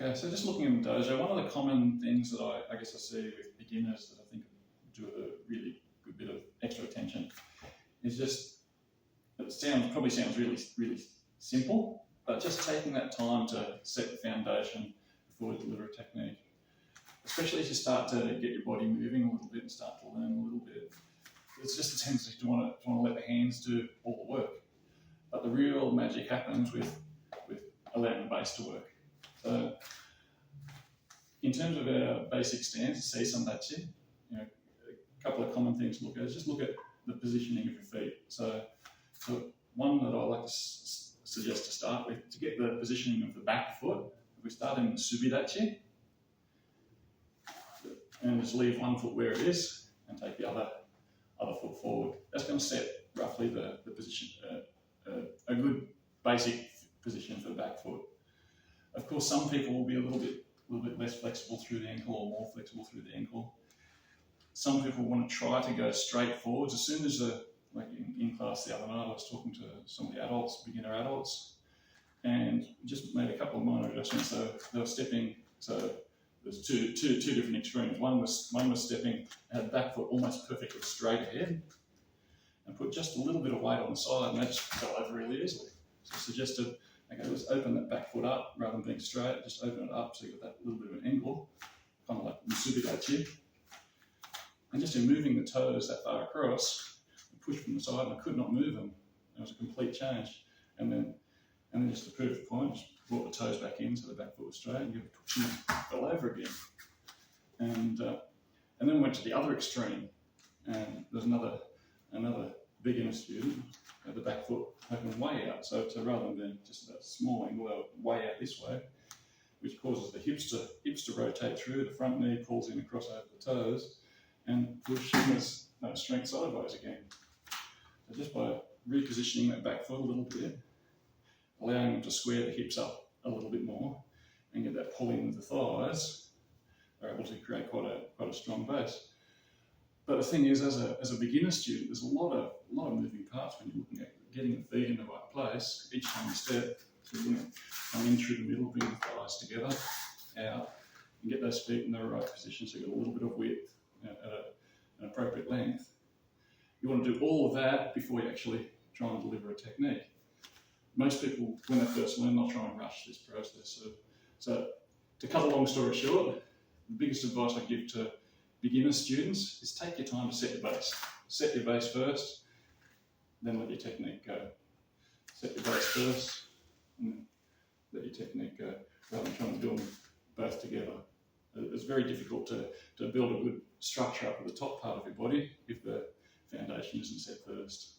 Okay, so just looking in the dojo, one of the common things that I guess I see with beginners that I think do a really good bit of extra attention is just, probably sounds really simple, but just taking that time to set the foundation before you deliver a technique. Especially as you start to get your body moving a little bit and start to learn a little bit. It's just a tendency to want to let the hands do all the work. But the real magic happens with allowing the base to work. So, in terms of our basic stance, Seisandachi, a couple of common things to look at is just look at the positioning of your feet. So one that I like to suggest to start with, to get the positioning of the back foot, if we start in the Subidachi, and just leave one foot where it is, and take the other foot forward. That's going to set roughly the position, a good basic position for the back foot. Of course, some people will be a little bit less flexible through the ankle or more flexible through the ankle. Some people want to try to go straight forwards. As soon as, like in class the other night, I was talking to some of the adults, beginner adults, and just made a couple of minor adjustments. So they were stepping, so there's two different extremes. One was stepping, had the back foot almost perfectly straight ahead, and put just a little bit of weight on the side, and that just fell over really easily. So I suggested, okay, let's open that back foot up rather than being straight, just open it up so you've got that little bit of an angle, kind of like Musubidachi. And just in moving the toes that far across, I pushed from the side and I could not move them. It was a complete change. And then just to prove the point, just brought the toes back in so the back foot was straight and give a push and it fell over again. And then we went to the other extreme, and there's another beginner student had the back foot open way out. So rather than just a small angle, way out this way, which causes the hips to rotate through, the front knee pulls in across over the toes, and pushing this strength sideways again. So just by repositioning that back foot a little bit, allowing them to square the hips up a little bit more, and get that pull in with the thighs, they're able to create quite a strong base. But the thing is, as a beginner student, there's a lot of moving parts when you're looking at getting the feet in the right place. Each time you step, so come in through the middle, bring the thighs together, out, and get those feet in the right position so you get a little bit of width at an appropriate length. You want to do all of that before you actually try and deliver a technique. Most people, when they first learn, they'll try and rush this process. So to cut a long story short, the biggest advice I give to beginner students is take your time to set your base. Set your base first, then let your technique go. Set your base first, and then let your technique go, rather than trying to do them both together. It's very difficult to build a good structure up at the top part of your body if the foundation isn't set first.